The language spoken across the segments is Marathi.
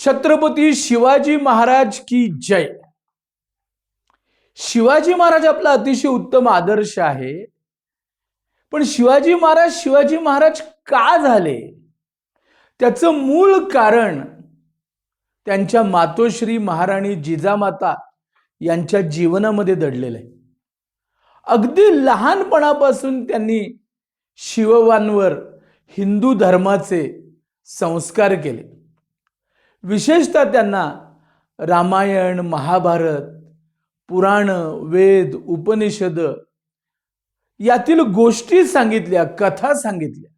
छत्रपती शिवाजी महाराज की जय। शिवाजी महाराज आपला अतिशय उत्तम आदर्श आहे, पण शिवाजी महाराज का झाले त्याचं मूळ कारण त्यांच्या मातोश्री महाराणी जिजामाता यांच्या जीवनामध्ये दडलेलं आहे। अगदी लहानपणापासून त्यांनी शिवबांवर हिंदू धर्माचे संस्कार केले। विशेषतः त्यांना रामायण, महाभारत, पुराण, वेद, उपनिषद यातील गोष्टी सांगितल्या, कथा सांगितल्या।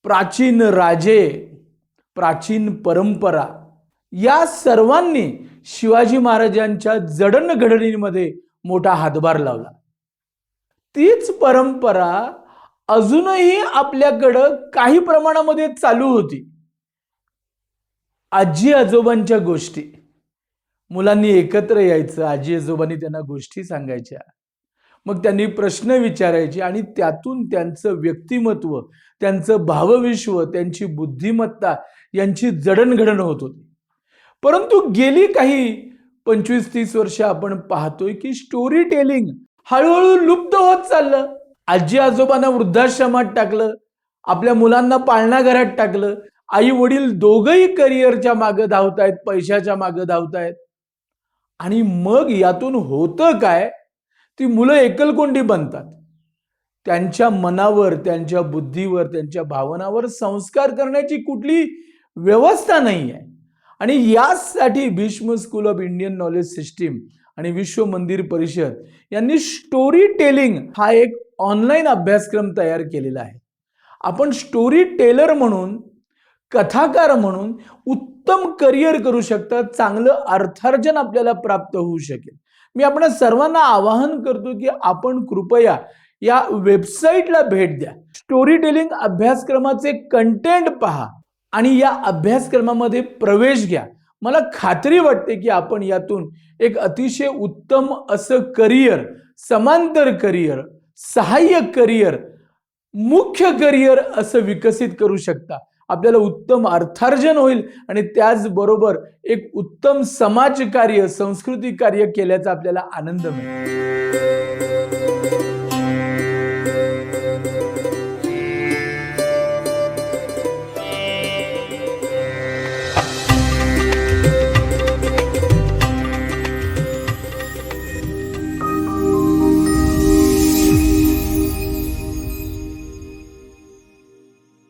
प्राचीन राजे, प्राचीन परंपरा या सर्वांनी शिवाजी महाराजांच्या जडणघडणीमध्ये मोठा हातभार लावला। तीच परंपरा अजूनही आपल्याकडे काही प्रमाणामध्ये चालू होती। आजी आजोबांच्या गोष्टी, मुलांनी एकत्र यायचं, आजी आजोबांनी त्यांना गोष्टी सांगायच्या, मग त्यांनी प्रश्न विचारायचे आणि त्यातून त्यांचं व्यक्तिमत्व, त्यांचं भावविश्व, त्यांची बुद्धिमत्ता यांची जडणघडण होत होती। परंतु गेली काही 25-30 वर्ष आपण पाहतोय की स्टोरी टेलिंग हळूहळू लुप्त होत चाललं। आजी आजोबांना वृद्धाश्रमात टाकलं, आपल्या मुलांना पाळणा घरात टाकलं। आई वडील दोघंही करिअरच्या मागे धावतायत, पैशाच्या मागे धावतायत, आणि मग यातून होतं काय, ती मुलं एकलकोंडी बनतात। त्यांच्या मनावर, त्यांच्या बुद्धीवर, त्यांच्या भावनावर संस्कार करण्याची कुठली व्यवस्था नाही आहे। आणि यासाठी Bhishma school of Indian knowledge system आणि विश्व मंदिर परिषद यांनी स्टोरी टेलिंग हा एक ऑनलाईन अभ्यासक्रम तयार केलेला आहे। आपण स्टोरी टेलर म्हणून, कथाकार म्हणून उत्तम करिअर करू शकता, चांगलं अर्थार्जन आपल्याला प्राप्त होऊ शकेल। मी आपल्या सर्वांना आवाहन करतो की आपण कृपया या वेबसाईटला भेट द्या, स्टोरी टेलिंग अभ्यासक्रमाचे कंटेंट पहा आणि या अभ्यासक्रमामध्ये प्रवेश घ्या। मला खात्री वाटते की आपण यातून एक अतिशय उत्तम असं करिअर, समांतर करिअर, सहाय्यक करिअर, मुख्य करिअर असं विकसित करू शकता। आपल्याला उत्तम अर्थार्जन होईल आणि त्याचबरोबर एक उत्तम समाजकार्य, संस्कृती कार्य केल्याचा आपल्याला आनंद मिळेल।